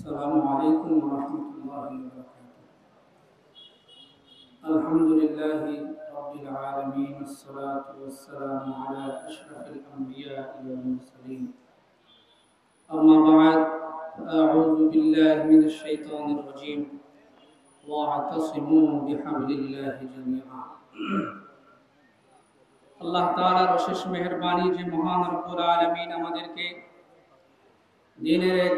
السلام عليكم ورحمة الله وبركاته. الحمد لله رب العالمين والصلاة والسلام على أشرف الأنبياء والمرسلين. أما بعد، أعوذ بالله من الشيطان الرجيم واعتصموا بحبل الله جميعا. আল্লাহ তাআলার অশেষ মেহেরবানি যে মহান রব্বুল আলামিন আমাদেরকে দিনের এক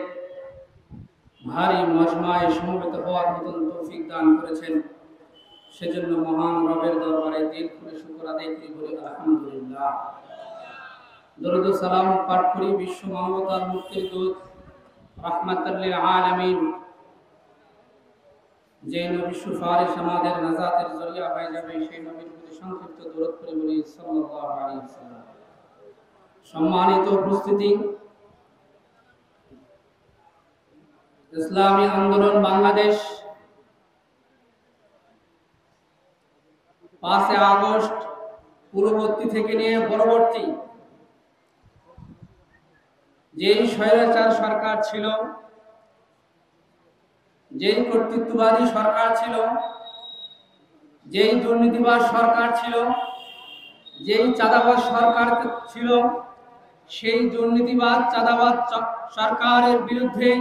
ভারী মজমায় সমবেত হওয়ার মতন তৌফিক দান করেছেন, সেজন্য মহান রবের দরবারে দিল খুলে শুকর আদায় করি, বলি আলহামদুলিল্লাহ। দরুদ ও সালাম পাঠ করি বিশ্ব মানবতার মুক্তির দূত রাহমাতাল লিল আলামিন, যে নবী সুপারিশ আমাদের নাজাতের জরিয়া হয়ে যাবে, সেই নবীর প্রতি সংক্ষিপ্ত দরুদ পড়ে বলি সাল্লাল্লাহু আলাইহি ওয়াসাল্লাম। সম্মানিত উপস্থিতি, ইসলামী আন্দোলন বাংলাদেশ 5 আগস্ট পূর্ববর্তী থেকে নিয়ে পরবর্তী যেই স্বৈরাচার সরকার ছিল, যেই কর্তৃত্ববাদী সরকার ছিল, যেই দুর্নীতিবাজ সরকার ছিল, যেই চাঁদাবাজ সরকার ছিল, সেই দুর্নীতিবাদ চাঁদাবাজ সরকারের বিরুদ্ধে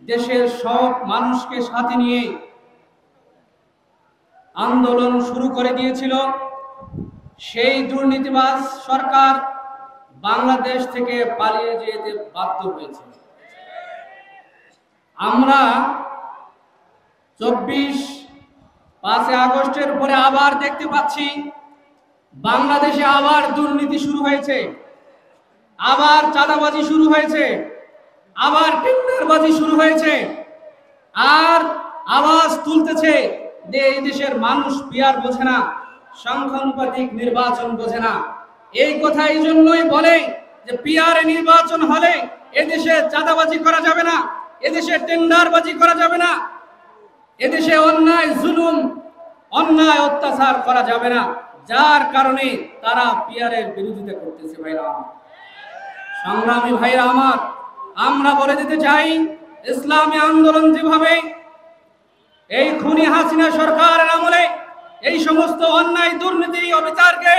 দেশের সব মানুষকে সাথে নিয়ে আন্দোলন শুরু করে দিয়েছিল। সেই দুর্নীতিবাজ সরকার বাংলাদেশ থেকে পালিয়ে যেতে বাধ্য হয়েছে। আমরা 5 আগস্টের পরে আবার দেখতে পাচ্ছি বাংলাদেশে আবার দুর্নীতি শুরু হয়েছে, আবার চাঁদাবাজি শুরু হয়েছে, আবার টেন্ডারবাজি শুরু হয়েছে, আর আওয়াজ তুলতেছে যে এই দেশের মানুষ পিয়ার বোঝে না, সংখ্যানুপাতিক নির্বাচন বোঝে না। এই কথা এই জন্যই বলে যে পিয়ারে নির্বাচন হলে এদেশে চাঁদাবাজি করা যাবে না, এদেশে টেন্ডারবাজি করা যাবে না, এদেশে অন্যায় জুলুম অন্যায় অত্যাচার করা যাবে না, যার কারণে তারা পিয়ারের বিরোধিতা করতেছে। ভাইরা আমার, সংগ্রামী ভাইরা আমার, আমরা বলে দিতে চাই, ইসলামী আন্দোলন যেভাবে এই খুনি হাসিনা সরকারের আমলে এই সমস্ত অন্যায় দুর্নীতি অবিচারকে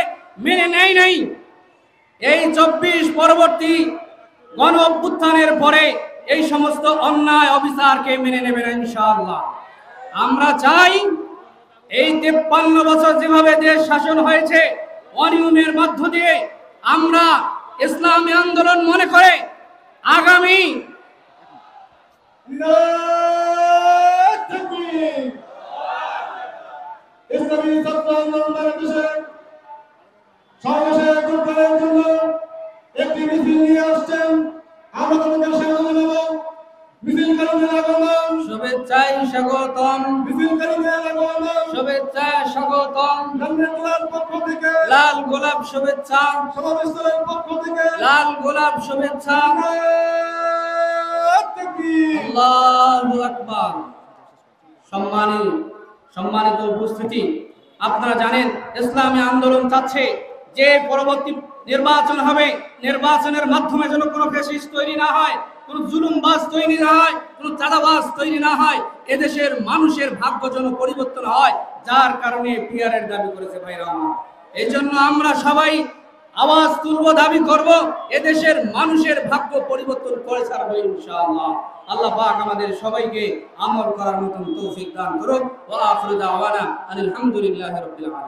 মেনে নেয় নাই, এই 24 পরবর্তী গণ অভ্যুত্থানের পরে এই সমস্ত অন্যায় অবিচারকে মেনে নেবে না ইনশাআল্লাহ। আমরা চাই এই 53 বছর যেভাবে দেশ শাসন হয়েছে অনিয়মের মধ্য দিয়ে, আমরা ইসলামী আন্দোলন মনে করে আগামী ইসলামী ছাত্র আন্দোলন বাংলাদেশে সর্বশেষ যোগদানের জন্য একটি মিছিল নিয়ে আসছেন। আমরা তোমাদের স্বাগত জানাবো। মিছিলকারীদের আগমন, শুভেচ্ছায় স্বাগতম, মিছিলকারীদের আগমন, শুভেচ্ছায় স্বাগতম। জান্নাতুল্লাহর পক্ষ থেকে লাল গোলাপ শুভেচ্ছা, সমাবেশের পক্ষ থেকে লাল গোলাপ শুভেচ্ছা। তাকবীর, আল্লাহু আকবার। সম্মানিত উপস্থিতি, আপনারা জানেন ইসলামী আন্দোলন চাচ্ছে যে পরবর্তী নির্বাচন হবে, নির্বাচনের মাধ্যমে যেন কোনো ফ্যাসিস্ট তৈরি না হয়, কোনো জুলুমবাজ তৈরি না হয়, কোনো চাঁদাবাজ তৈরি না হয়, এদেশের মানুষের ভাগ্য যেন পরিবর্তন হয়, যার কারণে পিয়ারের দাবি করেছে ভাইরা আমার। এই জন্য আমরা সবাই আওয়াজ তুলব, দাবি করব, এদেশের মানুষের ভাগ্য পরিবর্তন করে ছাড়বো ইনশাআল্লাহ। আল্লাহ পাক আমাদের সবাইকে আমল করার মতন তৌফিক দান করুন। ওয়া আখিরু দাওয়ানা আলহামদুলিল্লাহি রাব্বিল আলামিন।